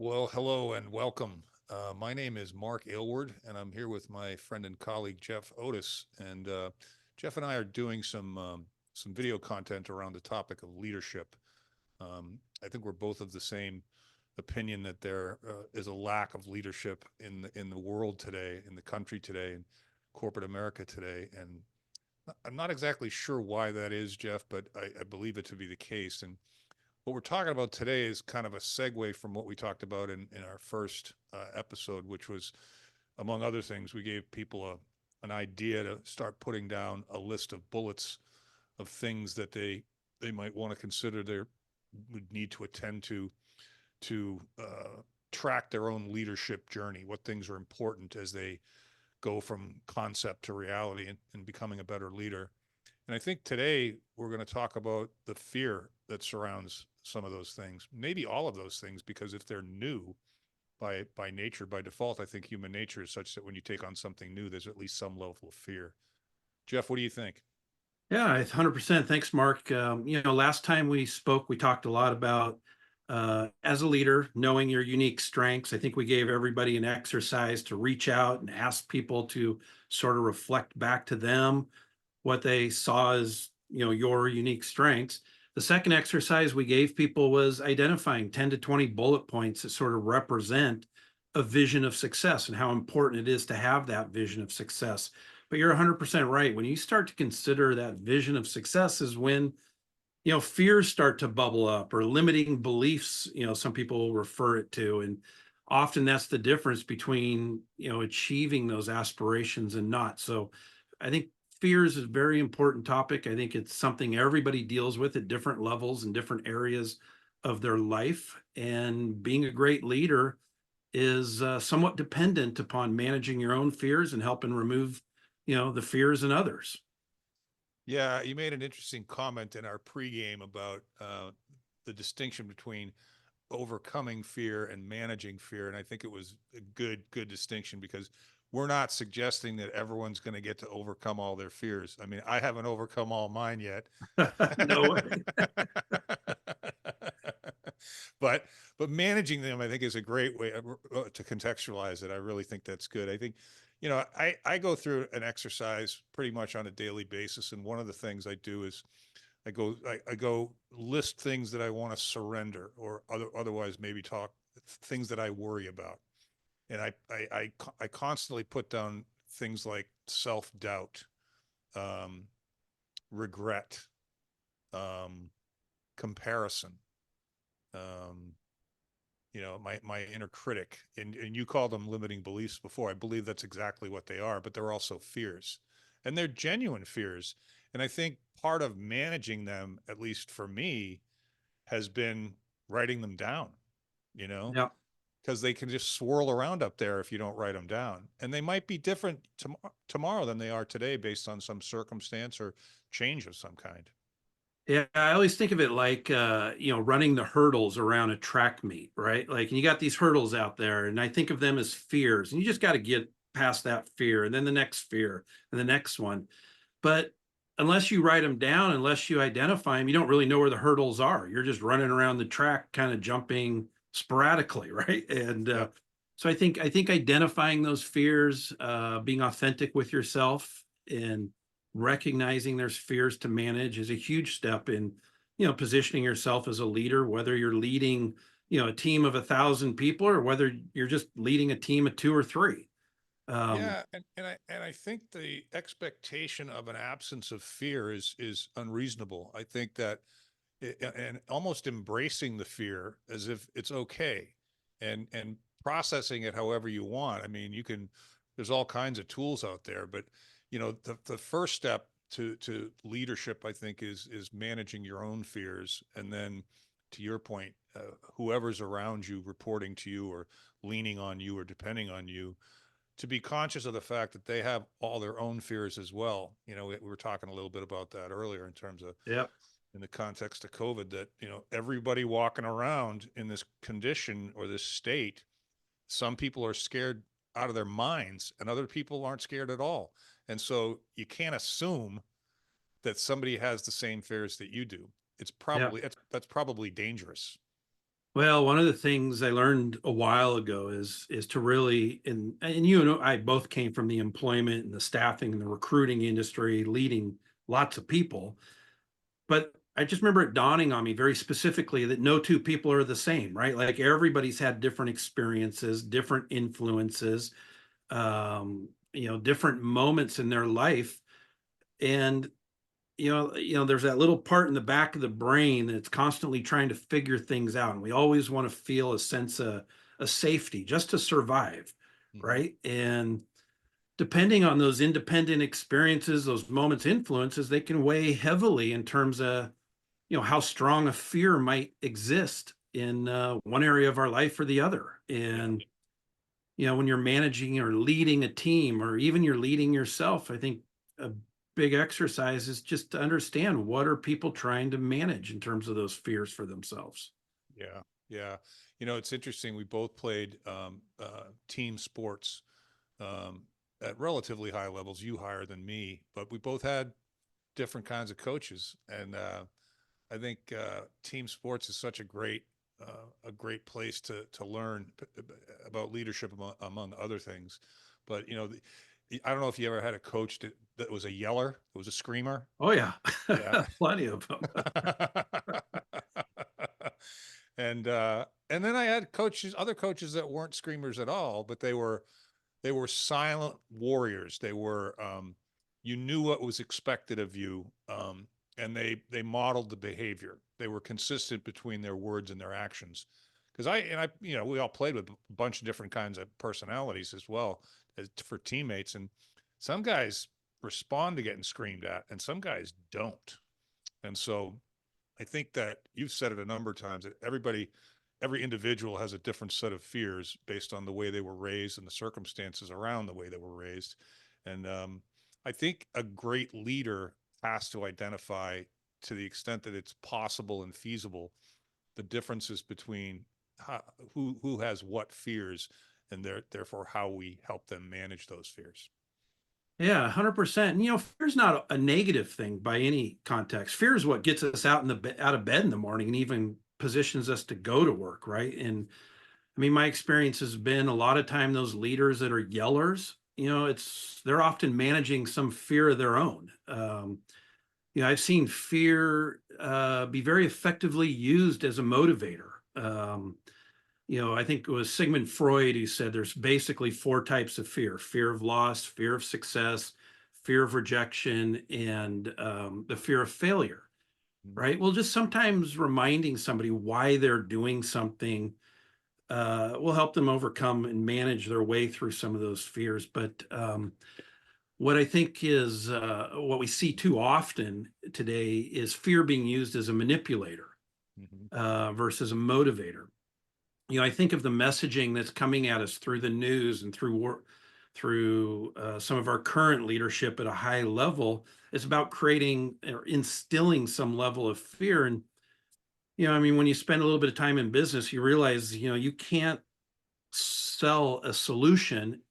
Well, hello and welcome. My name is Mark Aylward, and I'm here with my friend and colleague Jeff Otis. And Jeff and I are doing some video content around the topic of leadership. I think we're both of the same opinion that there is a lack of leadership in the world today, in the country today, in corporate America today. And I'm not exactly sure why that is, Jeff, but I believe it to be the case. And what we're talking about today is kind of a segue from what we talked about in our first episode, which was, among other things, we gave people an idea to start putting down a list of bullets of things that they might want to consider they would need to attend to track their own leadership journey, what things are important as they go from concept to reality and becoming a better leader. And I think today we're going to talk about the fear that surrounds some of those things, maybe all of those things, because if they're new by nature, by default, I think human nature is such that when you take on something new, there's at least some level of fear. Jeff, what do you think? Yeah, 100%. Thanks, Mark. Last time we spoke, we talked a lot about as a leader, knowing your unique strengths. I think we gave everybody an exercise to reach out and ask people to sort of reflect back to them what they saw as, your unique strengths. The second exercise we gave people was identifying 10 to 20 bullet points that sort of represent a vision of success and how important it is to have that vision of success. But you're 100% right. When you start to consider that vision of success is when, fears start to bubble up or limiting beliefs, some people will refer it to. And often that's the difference between, achieving those aspirations and not. So I think fears is a very important topic. I think it's something everybody deals with at different levels and different areas of their life. And being a great leader is somewhat dependent upon managing your own fears and helping remove, the fears in others. Yeah, you made an interesting comment in our pregame about the distinction between overcoming fear and managing fear. And I think it was a good distinction because we're not suggesting that everyone's going to get to overcome all their fears. I mean, I haven't overcome all mine yet. No way. but but managing them, I think, is a great way to contextualize it. I really think that's good. I think, I go through an exercise pretty much on a daily basis, and one of the things I do is I go list things that I want to surrender, or otherwise maybe talk things that I worry about, and I constantly put down things like self doubt, um, regret, um, comparison, um, my inner critic, and you called them limiting beliefs before. I believe that's exactly what they are, but they're also fears, and they're genuine fears. And I think part of managing them, at least for me, has been writing them down, you know, Yeah. because they can just swirl around up there if you don't write them down. And they might be different tomorrow than they are today based on some circumstance or change of some kind. Yeah, I always think of it like running the hurdles around a track meet, right? Like, and you got these hurdles out there, and I think of them as fears, and you just got to get past that fear, and then the next fear, and the next one. But unless you write them down, unless you identify them, you don't really know where the hurdles are. You're just running around the track, kind of jumping sporadically, right? And Yep. so I think identifying those fears, being authentic with yourself, and recognizing there's fears to manage is a huge step in, positioning yourself as a leader, whether you're leading, a team of 1,000 people or whether you're just leading a team of two or three. Um, Yeah, and I think the expectation of an absence of fear is unreasonable. I think that and almost embracing the fear as if it's okay, and processing it however you want. I mean, you can there's all kinds of tools out there, but the first step to leadership, I think, is managing your own fears, and then to your point, whoever's around you reporting to you or leaning on you or depending on you, to be conscious of the fact that they have all their own fears as well. We were talking a little bit about that earlier in terms of yeah. in the context of COVID, that, everybody walking around in this condition or this state, some people are scared out of their minds and other people aren't scared at all. And so you can't assume that somebody has the same fears that you do. It's Yeah. probably, that's probably dangerous. Well, one of the things I learned a while ago is to really, and you and I both came from the employment and the staffing and the recruiting industry, leading lots of people. But I just remember it dawning on me very specifically that no two people are the same, right? Like everybody's had different experiences, different influences, different moments in their life. And there's that little part in the back of the brain that's constantly trying to figure things out. And we always want to feel a sense of a safety just to survive, Hmm. right? And depending on those independent experiences, those moments, influences, they can weigh heavily in terms of how strong a fear might exist in one area of our life or the other. Yeah. And when you're managing or leading a team, or even you're leading yourself, I think a big exercise is just to understand what are people trying to manage in terms of those fears for themselves. Yeah. Yeah. It's interesting. We both played team sports um, at relatively high levels, you higher than me, but we both had different kinds of coaches. And I think team sports is such a great place to learn about leadership among other things. But I don't know if you ever had a coach that was a yeller, that was a screamer. Oh yeah, Yeah. plenty of them. And then I had other coaches that weren't screamers at all, but they were silent warriors. You knew what was expected of you, and they modeled the behavior. They were consistent between their words and their actions. Because we all played with a bunch of different kinds of personalities as well as for teammates, and some guys respond to getting screamed at, and some guys don't. And so I think that you've said it a number of times that every individual has a different set of fears based on the way they were raised and the circumstances around the way they were raised. And I think a great leader has to identify, to the extent that it's possible and feasible, the differences between how, who has what fears, and therefore how we help them manage those fears. Yeah, 100%. And fear's not a negative thing by any context. Fear is what gets us out of bed in the morning and even positions us to go to work, right? And I mean, my experience has been a lot of time those leaders that are yellers, they're often managing some fear of their own. I've seen fear be very effectively used as a motivator. I think it was Sigmund Freud who said there's basically four types of fear: fear of loss, fear of success, fear of rejection, and the fear of failure. Mhm. Right. Well, just sometimes reminding somebody why they're doing something will help them overcome and manage their way through some of those fears. But what I think is what we see too often today is fear being used as a manipulator Mhm. versus a motivator. I think of the messaging that's coming at us through the news and through some of our current leadership at a high level. It's about creating or instilling some level of fear. And I mean, when you spend a little bit of time in business, you realize you can't sell a solution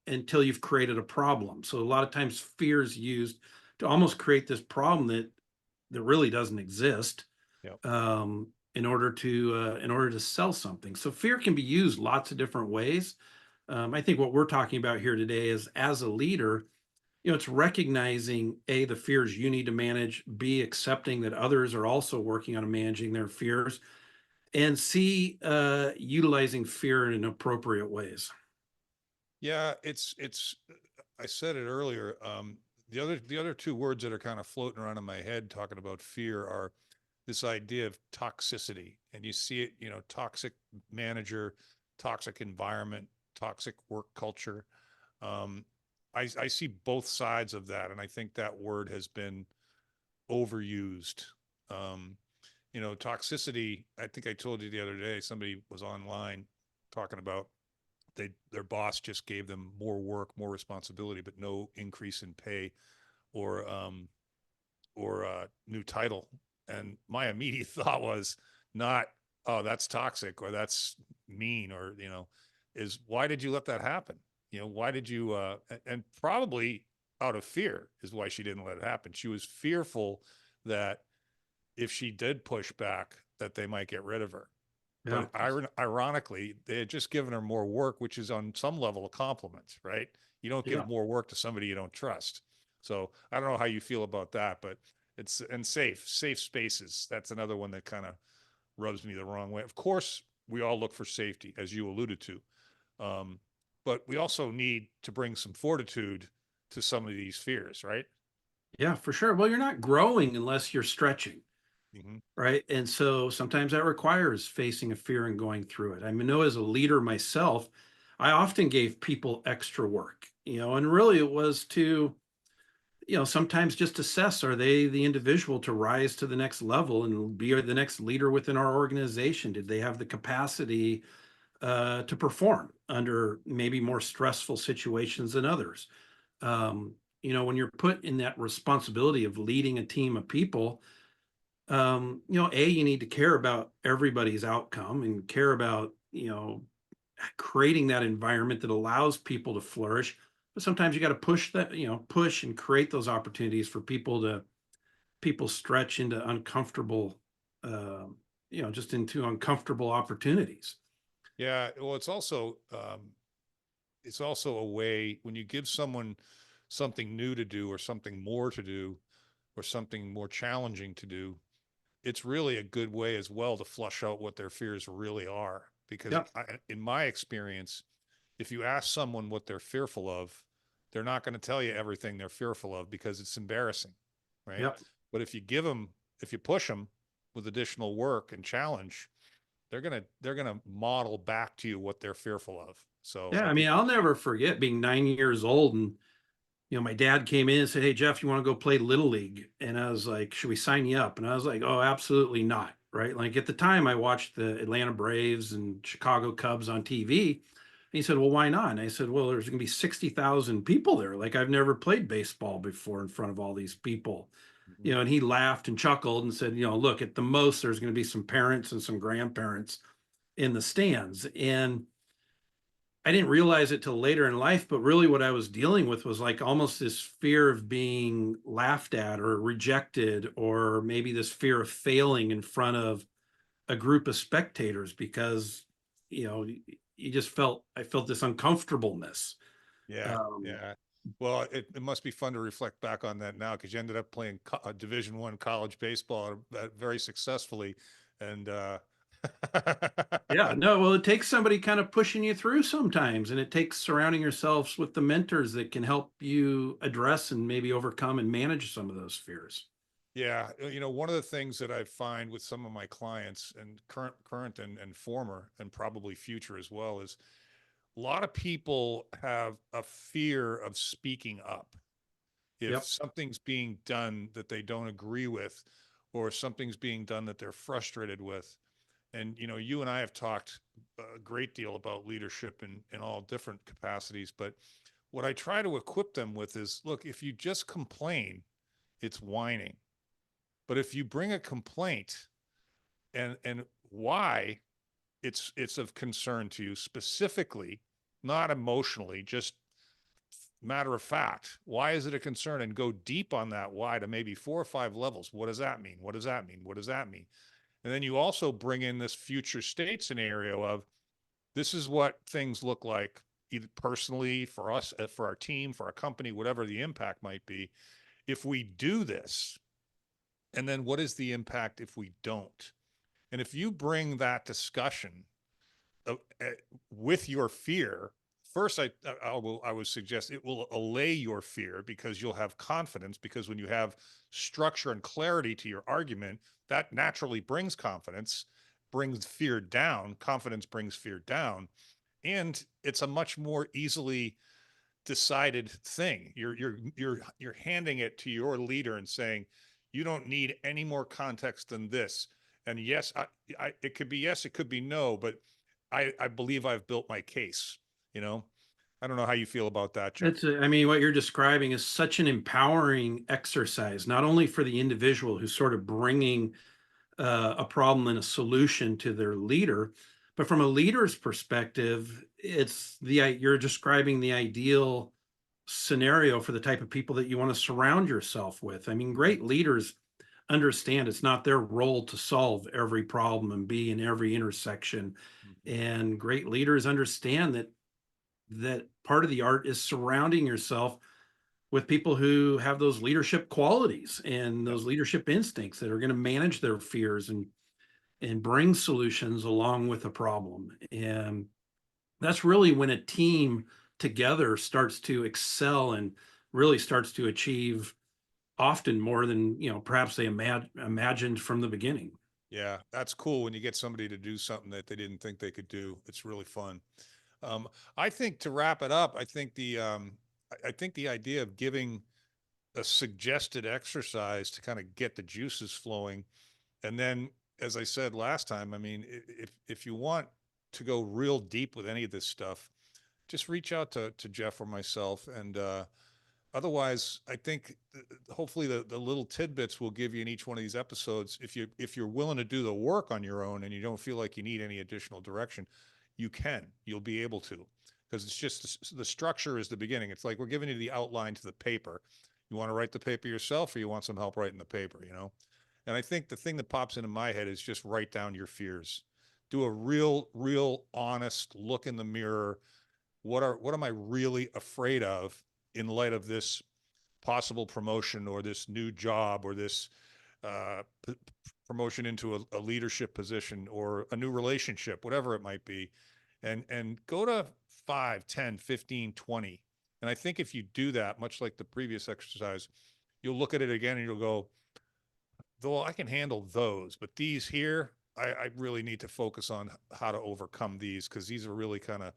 until you've created a problem. So a lot of times fear is used to almost create this problem that really doesn't exist, Yep. in order to sell something. So fear can be used lots of different ways. I think what we're talking about here today is, as a leader, it's recognizing A, the fears you need to manage, B, accepting that others are also working on managing their fears, and C, utilizing fear in appropriate ways. Yeah, it's. I said it earlier. The other two words that are kind of floating around in my head talking about fear are this idea of toxicity, and you see it. Toxic manager, toxic environment, toxic work culture. Um, I see both sides of that, and I think that word has been overused. Um, Toxicity. I think I told you the other day. Somebody was online talking about their boss just gave them more work, more responsibility, but no increase in pay or new title. And my immediate thought was not, oh, that's toxic or that's mean, or is, why did you let that happen? Why did you? And probably out of fear is why she didn't let it happen. She was fearful that if she did push back, that they might get rid of her. Yeah. But ironically, they had just given her more work, which is on some level a compliment, right? You don't Yeah. give more work to somebody you don't trust. So I don't know how you feel about that, but it's and safe spaces. That's another one that kind of rubs me the wrong way. Of course, we all look for safety, as you alluded to, um, but we also need to bring some fortitude to some of these fears, right? Yeah, for sure. Well, you're not growing unless you're stretching. Hmm. Right. And so sometimes that requires facing a fear and going through it. I mean, know as a leader myself, I often gave people extra work, and really it was to, sometimes just assess, are they the individual to rise to the next level and be the next leader within our organization? Did they have the capacity to perform under maybe more stressful situations than others? When you're put in that responsibility of leading a team of people, you need to care about everybody's outcome and care about, creating that environment that allows people to flourish. But sometimes you got to push that, push and create those opportunities for people stretch into uncomfortable, uh, just into uncomfortable opportunities. Yeah. Well, it's also a way when you give someone something new to do or something more to do or something more challenging to do, it's really a good way as well to flush out what their fears really are. Because Yep. in my experience, if you ask someone what they're fearful of, they're not going to tell you everything they're fearful of because it's embarrassing, right? Yep. But if you push them with additional work and challenge, they're gonna model back to you what they're fearful of. So Yeah. I I mean, think I'll never forget being 9 years old and my dad came in and said, "Hey, Jeff, you want to go play Little League?" And I was like, "Should we sign you up?" And I was like, "Oh, absolutely not." Right. Like at the time, I watched the Atlanta Braves and Chicago Cubs on TV. And he said, "Well, why not?" And I said, "Well, there's going to be 60,000 people there. Like I've never played baseball before in front of all these people." Mhm. And he laughed and chuckled and said, "Look, at the most, there's going to be some parents and some grandparents in the stands." And I didn't realize it till later in life, but really what I was dealing with was like almost this fear of being laughed at or rejected, or maybe this fear of failing in front of a group of spectators because, you know, I felt this uncomfortableness. Yeah, Um, yeah. Well, it must be fun to reflect back on that now because you ended up playing Division I college baseball very successfully, and yeah, no, well, it takes somebody kind of pushing you through sometimes, and it takes surrounding yourselves with the mentors that can help you address and maybe overcome and manage some of those fears. yeah, one of the things that I find with some of my clients and current and former and probably future as well is a lot of people have a fear of speaking up. If Yep. something's being done that they don't agree with, or something's being done that they're frustrated with, and you and I have talked a great deal about leadership in all different capacities, but what I try to equip them with is, look, if you just complain, it's whining. But if you bring a complaint and why it's of concern to you specifically, not emotionally, just matter of fact, why is it a concern, and go deep on that why to maybe 4 or 5 levels. What does that mean? What does that mean? What does that mean? And then you also bring in this future state scenario of, this is what things look like either personally for us, for our team, for our company, whatever the impact might be, if we do this. And then what is the impact if we don't? And if you bring that discussion uh, uh, with your fear, first, I would suggest it will allay your fear because you'll have confidence. Because when you have structure and clarity to your argument, that naturally brings confidence, brings fear down. Confidence brings fear down, and it's a much more easily decided thing. You're handing it to your leader and saying, you don't need any more context than this. And yes, it could be yes, it could be no, but I believe I've built my case. You know, I don't know how you feel about that, Jeff. I mean, what you're describing is such an empowering exercise, not only for the individual who's sort of bringing a problem and a solution to their leader, but from a leader's perspective, you're describing the ideal scenario for the type of people that you want to surround yourself with. I mean, great leaders understand it's not their role to solve every problem and be in every intersection. Mhm. And great leaders understand that part of the art is surrounding yourself with people who have those leadership qualities and Yep. those leadership instincts that are going to manage their fears and bring solutions along with a problem. And that's really when a team together starts to excel and really starts to achieve often more than perhaps they imagined from the beginning. Yeah, that's cool when you get somebody to do something that they didn't think they could do. It's really fun. Um, I think to wrap it up, I think the idea of giving a suggested exercise to kind of get the juices flowing, and then, as I said last time, I mean, if you want to go real deep with any of this stuff, just reach out to Jeff or myself, and otherwise, I think hopefully the little tidbits we'll give you in each one of these episodes. If you're willing to do the work on your own and you don't feel like you need any additional direction, you can. You'll be able to, because it's just the structure is the beginning. It's like we're giving you the outline to the paper. You want to write the paper yourself, or you want some help writing the paper, you know? And I think the thing that pops into my head is just write down your fears. Do a real honest look in the mirror. What am I really afraid of in light of this possible promotion or this new job or this promotion into a leadership position or a new relationship, whatever it might be, and go to 5, 10, 15, 20. And I think if you do that, much like the previous exercise, you'll look at it again and you'll go, though I can handle those, but these here, I really need to focus on how to overcome these, because these are really kind of,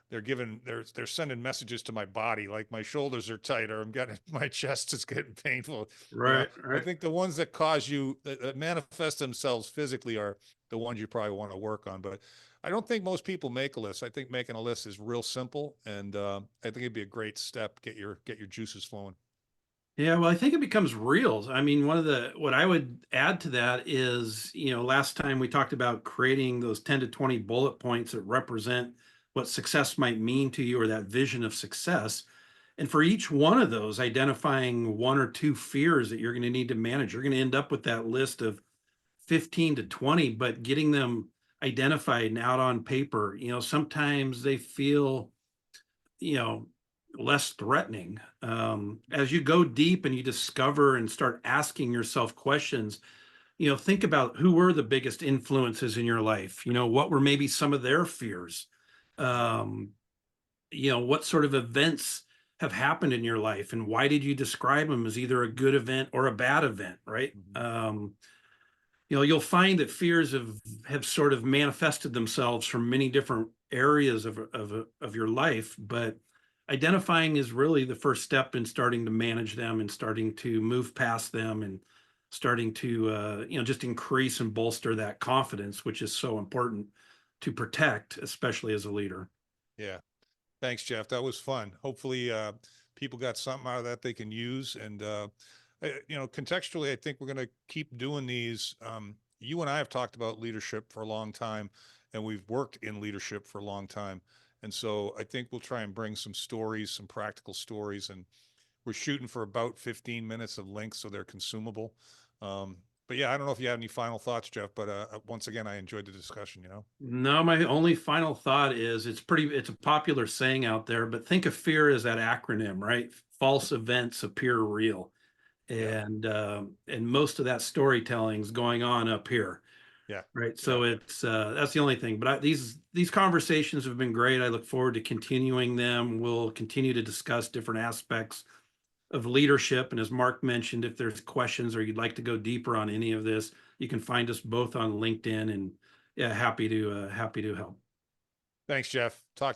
they're sending messages to my body, like my shoulders are tight, or I'm getting my chest is getting painful. You know, Right, I right. think the ones that cause you that manifest themselves physically are the ones you probably want to work on. But I don't think most people make a list. I think making a list is real simple, and I think it'd be a great step. Get your juices flowing. Yeah, well, I think it becomes real. I mean, what I would add to that is, last time we talked about creating those 10 to 20 bullet points that represent what success might mean to you or that vision of success. And for each one of those, identifying one or two fears that you're going to need to manage, you're going to end up with that list of 15 to 20, but getting them identified and out on paper, sometimes they feel you know less threatening. As you go deep and you discover and start asking yourself questions, think about who were the biggest influences in your life. What were maybe some of their fears. Mhm. um, what sort of events have happened in your life and why did you describe them as either a good event or a bad event, right? Mhm. You'll find that fears have sort of manifested themselves from many different areas of your life, but identifying is really the first step in starting to manage them and starting to move past them and starting to just increase and bolster that confidence, which is so important to protect, especially as a leader. Yeah. Thanks, Jeff. That was fun. Hopefully, people got something out of that they can use. And, contextually, I think we're going to keep doing these. You and I have talked about leadership for a long time, and we've worked in leadership for a long time. And so I think we'll try and bring some stories, some practical stories. And we're shooting for about 15 minutes of links so they're consumable. Um, but yeah, I don't know if you have any final thoughts, Jeff, but once again, I enjoyed the discussion. No, my only final thought is it's a popular saying out there, but think of fear as that acronym, right? False events appear real. Yeah. And most of that storytelling is going on up here, Yeah. right? Yeah. So it's that's the only thing. But these conversations have been great. I look forward to continuing them. We'll continue to discuss different aspects of leadership. And as Mark mentioned, if there's questions or you'd like to go deeper on any of this, you can find us both on LinkedIn. And yeah, happy to help. Thanks, Jeff. Talk to you.